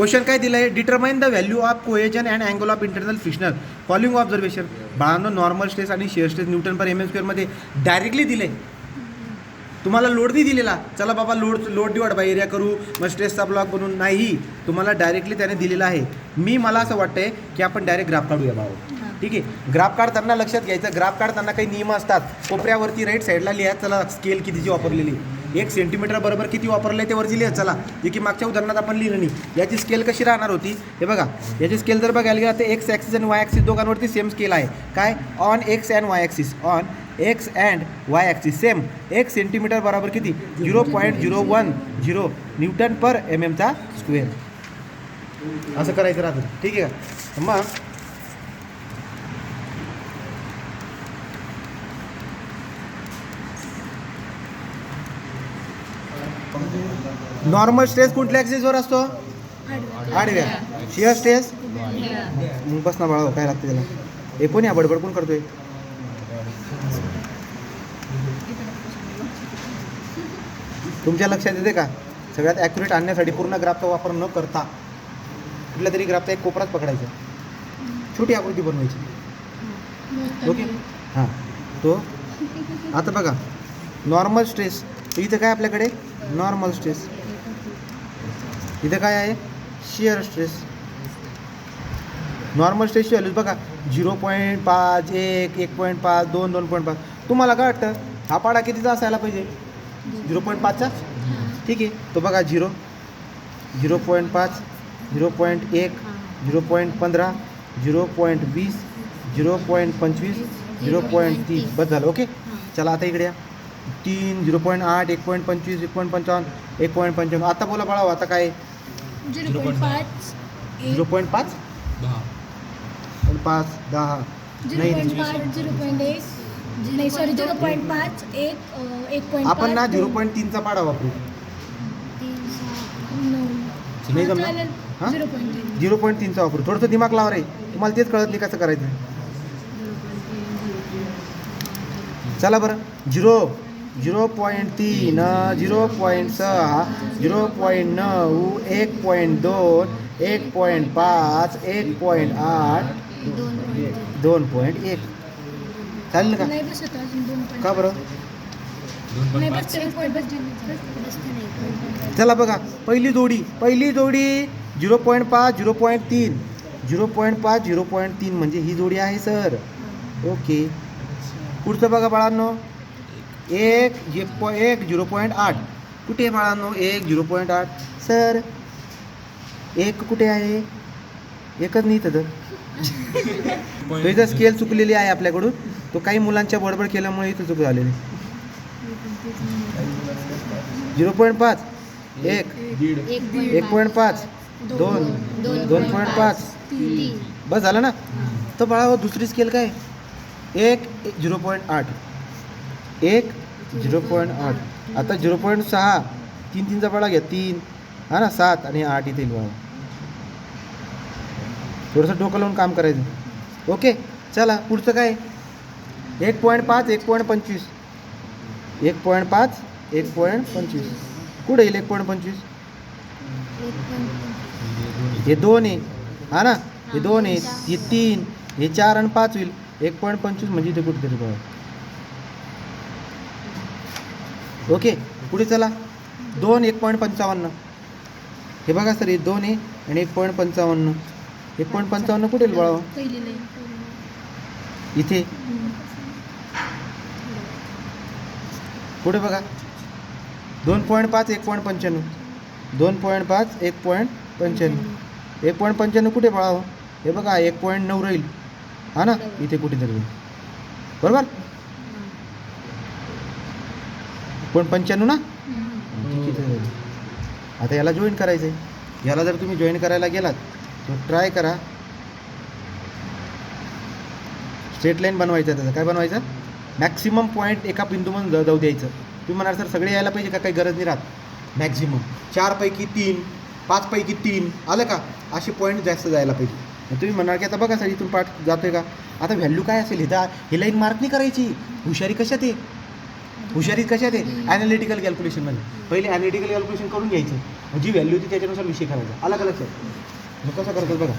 Question काय दिलं आहे, determine the value of cohesion and angle of internal frictional following observation. बाळांनो normal stress आणि शिअर स्ट्रेस न्यूटन पर M M स्क्वेअरमध्ये directly दिले. तुम्हाला लोड नाही दिलेला, चला बाबा लोड डिवाइड बाय एरिया करू मग स्ट्रेसचा ब्लॉक बनवून, नाही, तुम्हाला डायरेक्टली त्याने दिलेला आहे. मला असं वाटतंय की आपण डायरेक्ट ग्राफ काढूया भाऊ. ठीक आहे, ग्राफ काढताना लक्षात घ्यायचं, ग्राफ काढताना काही नियम असतात. कोपऱ्यावरती राईट साईडला लिहा, चला स्केल कितीची वापरलेली, 1 सेंटीमीटर बरोबर किती वापरलं आहे ते वरती लिहा. चला, जे की मागच्या उदाहरणात आपण लिहिलं नाही. याची स्केल कशी राहणार होती हे बघा. याची स्केल जर बघायला गेला तर एक्स ॲक्सिस आणि वाय ॲक्सिस दोघांवरती सेम स्केल आहे. काय, on x and Y axis, on x and Y axis same. 1 centimetre बरोबर किती, 0.010 न्यूटन पर एम एमचा स्क्वेअर. असं करायचं राहतं. ठीक आहे का. मग नॉर्मल स्ट्रेस कुठल्या ॲक्सिसवर असतो, आडव्या. शिअर स्ट्रेस, बस ना बाळा, काय लागतं त्याला, हे कोण या बडबड कोण करतोय. तुमच्या लक्षात येते का, सगळ्यात ॲक्युरेट आणण्यासाठी पूर्ण ग्राफचा वापर न करता कुठल्या तरी ग्राफचा एक कोपराच पकडायचा, छोटी आकृती बनवायची. ओके, हां. तो आता बघा नॉर्मल स्ट्रेस, इथं काय आपल्याकडे नॉर्मल स्ट्रेस, इथं काय आहे शिअर स्ट्रेस. नॉर्मल स्ट्रेसची व्हॅल्यूज बघा 0.5, 1, 1.5, 2, 2.5. तुम्हाला काय वाटतं हा पाडा कितीचा असायला पाहिजे, 0.5चा. ठीक आहे, तो बघा 0, 0.5, 0.1, 0.15, 0.20, 0.25, 0.30. बस झालं. ओके, चला आता इकडे या. 3, 0.8, 1.25, 1.55, 1.55. आता बोला बाळा, आता काय 0.5, 0.5, 5, 10 नाही, 0.1 नाही, सॉरी 0.5, 1 आपण ना 0.3चा पाडा वापरू. नाही जमणार, हां 0.3चा वापरू. थोडंसं दिमाग लावा रे, तुम्हाला तेच कळत नाही कसं करायचं. चला बरं, 0.3, 0.6, 0.9, 1.2, 1.5, 1.8, 2.1. चालेल का, नाही बसत अजून 2. का बरं. नाही बसत. चला बघा, पहिली जोडी 0.5, 0.3, 0.5, 0.3 म्हणजे ही जोडी आहे सर. ओके, पुढचं बघा बाळांनो, 1, 0.8. कुठे आहे बाळांनो 1, 0.8. सर 1 कुठे आहे, एकच नाही तर तो इथं स्केल चुकलेली आहे आपल्याकडून. तो काही मुलांच्या बडबड केल्यामुळे इथं चूक झालेली. 0.5, 1, 1.5, 2, 2.5. बस झालं ना. तर बाळा दुसरी स्केल काय, 1, 0.8, 1, 0.8. आता 0.6, 3चा पाडा घ्या, 3, हा ना, 7 आणि 8 इथे येईल बाळा. थोडंसं डोकं लावून काम करायचं. ओके, चला पुढचं काय, 1.5, 1.25, 1.5, 1.25. कुठे येईल 1.25, हे 2 आहे, हा ना, हे 2 आहे, हे 3, हे 4 आणि 5 होईल. 1.25 म्हणजे इथे कुठेतरी बघा. ओके, पुढे चला, 2, 1.55. हे बघा सर, हे 2 आहे आणि 1.55. 1.55 कुठे येईल बाळा, इथे. पुढे बघा 2.5, 1.95, 2.5, 1.95. 1.95 कुठे बाळा, हे बघा 1.9 राहील, हा ना, इथे कुठेतरी बरोबर. 1.95 ना. आता याला जॉईन करायचं आहे. याला जर तुम्ही जॉईन करायला गेलात तर ट्राय करा, स्ट्रेट लाईन बनवायचं. त्याचं काय बनवायचं, मॅक्सिमम पॉईंट एका बिंदूमध्ये जाऊ द्यायचं. तुम्ही म्हणाल सर सगळे यायला पाहिजे का, काही गरज नाही राहत. मॅक्झिमम 4 पैकी 3, 5 पैकी 3 आलं का, असे पॉईंट जास्त जायला पाहिजे. तुम्ही म्हणाल की आता बघा सर इथून पाठ जातोय का, आता व्हॅल्यू काय असेल, हे लाईन मार्क नाही करायची. हुशारी कशात आहे, हुशारी कशात आहे ॲनालिटिकल कॅल्क्युलेशनमध्ये. पहिले ॲनालिटिकल कॅल्क्युलेशन करून घ्यायचं, जी व्हॅल्यू होती त्याच्यानुसार विषय करायचा. अलग लक्षात मग कसं करतात बघा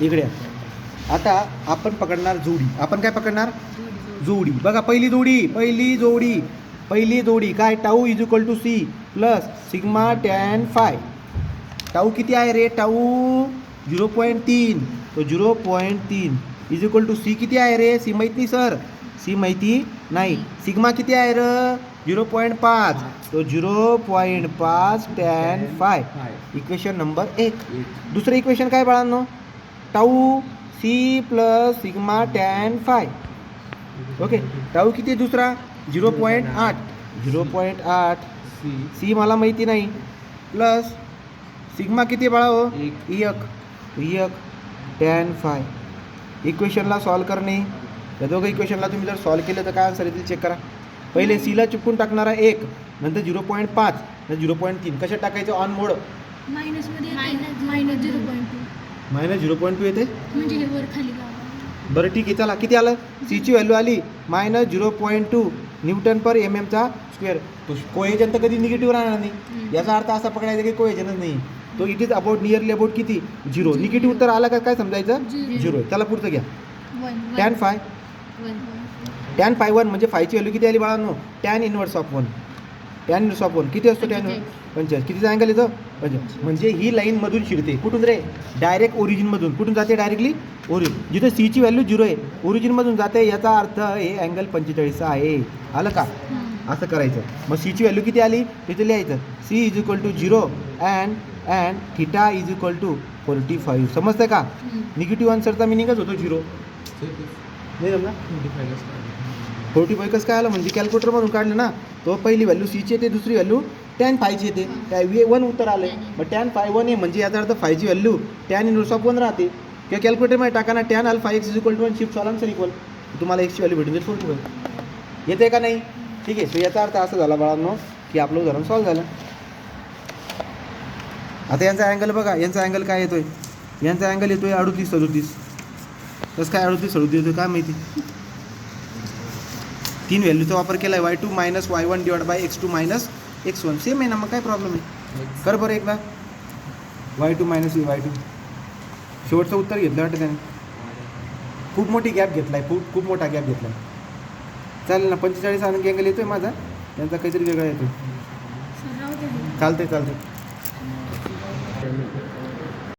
इकडे. आता आपण पकडणार जोडी. आपण काय पकडणार जोडी. बघा पहिली जोडी काय tau is equal to C plus sigma tan phi. Tau किती आहे रे टाऊ 0.3 तो 0.3 इज इक्वल टू सी किती आहे रे सी माहिती नाही सर सी माहिती नाही. सिग्मा किती आहे र 0.5 तो 0.5 टॅन फाय. Equation number 1. दुसरं इक्वेशन काय बाळांनो tau C plus sigma tan phi. Okay tau किती दुसरा 0.8 सी मला माहिती नाही प्लस सिग्मा किती बाळा हो एक टॅन फाय. इक्वेशनला सॉल्व करणे. या दोघं इक्वेशनला तुम्ही जर सॉल्व केलं तर काय आन्सर येतील चेक करा. पहिले सीला चिपकून टाकणारा 1 नंतर 0.5 नंतर 0.3 कशात टाकायचं ऑन मोड मायनसमध्ये मायनस 0.2 मायनस 0.2 येते. म्हणजे हे वर खाली गाव. बरं ठीक आहे चला किती आलं सीची व्हॅल्यू आली मायनस 0.2 न्यूटन पर MM चा स्क्वेअर. तो कोएजन तर कधी निगेटिव्ह राहणार नाही. याचा अर्थ असा पकडायचा की कोएजनच नाही. तो it is about nearly about किती 0. निगेटिव्ह तर आला का काय समजायचं 0. त्याला पुढचं घ्या टॅन फाय. टॅन फाय 1 म्हणजे फायची व्हॅल्यू किती आली बाळांनो tan inverse of 1. Tan inverse of 1 किती असतो टॅन 45. कितीचा अँगल येतो 45. म्हणजे ही लाईनमधून शिरते कुठून रे डायरेक्ट ओरिजिनमधून. कुठून जाते डायरेक्टली ओरिजिन. जिथे सीची व्हॅल्यू 0 आहे ओरिजिनमधून जाते याचा अर्थ हे अँगल 45 आहे. आलं का असं करायचं. मग सीची व्हॅल्यू किती आली तिथे लिहायचं C is equal to 0 and theta is equal to 45. समजतं का निगेटिव्ह आन्सरचा मिनिंगच होतो 0. नाही समजा 45 कसं काय आलं म्हणजे कॅल्क्युलेटरमधून काढलं ना. तो पहिली व्हॅल्यू सीची येते दुसरी व्हॅल्यू टॅन फायची येते. त्या 1 उत्तर आलं आहे. मग टॅन फाय 1 आहे म्हणजे याचा अर्थ फायची व्हॅल्यू टॅन इनवर्स ऑफ 1 राहते. किंवा कॅल्क्युलेटरमध्ये टाका tan alpha X is equal to 1 shift solve answer equal तुम्हाला एक्सची व्हॅल्यू भेटून जाईल 45. येते का नाही ठीक आहे. सो याचा अर्थ असा झाला बाळांनो की आपलं उदाहरण सॉल्व झालं. आता यांचा अँगल बघा. यांचा अँगल काय येतोय यांचा अँगल येतोय 38-37. कसं काय 38-37 येतोय काय माहिती. 3 व्हॅल्यूचा वापर केला आहे y2 minus y1 divide by x2 minus x1. Same आहे ना मग काय प्रॉब्लेम आहे. कर बरं एकदा y2 मायनस y2. शेवटचं उत्तर घेतलं वाटतं त्याने. खूप मोठी गॅप घेतला आहे खूप मोठा गॅप घेतला आहे. चालेल ना 45 अँगल येतोय माझा त्यांचा काहीतरी वेगळा येतोय. चालतंय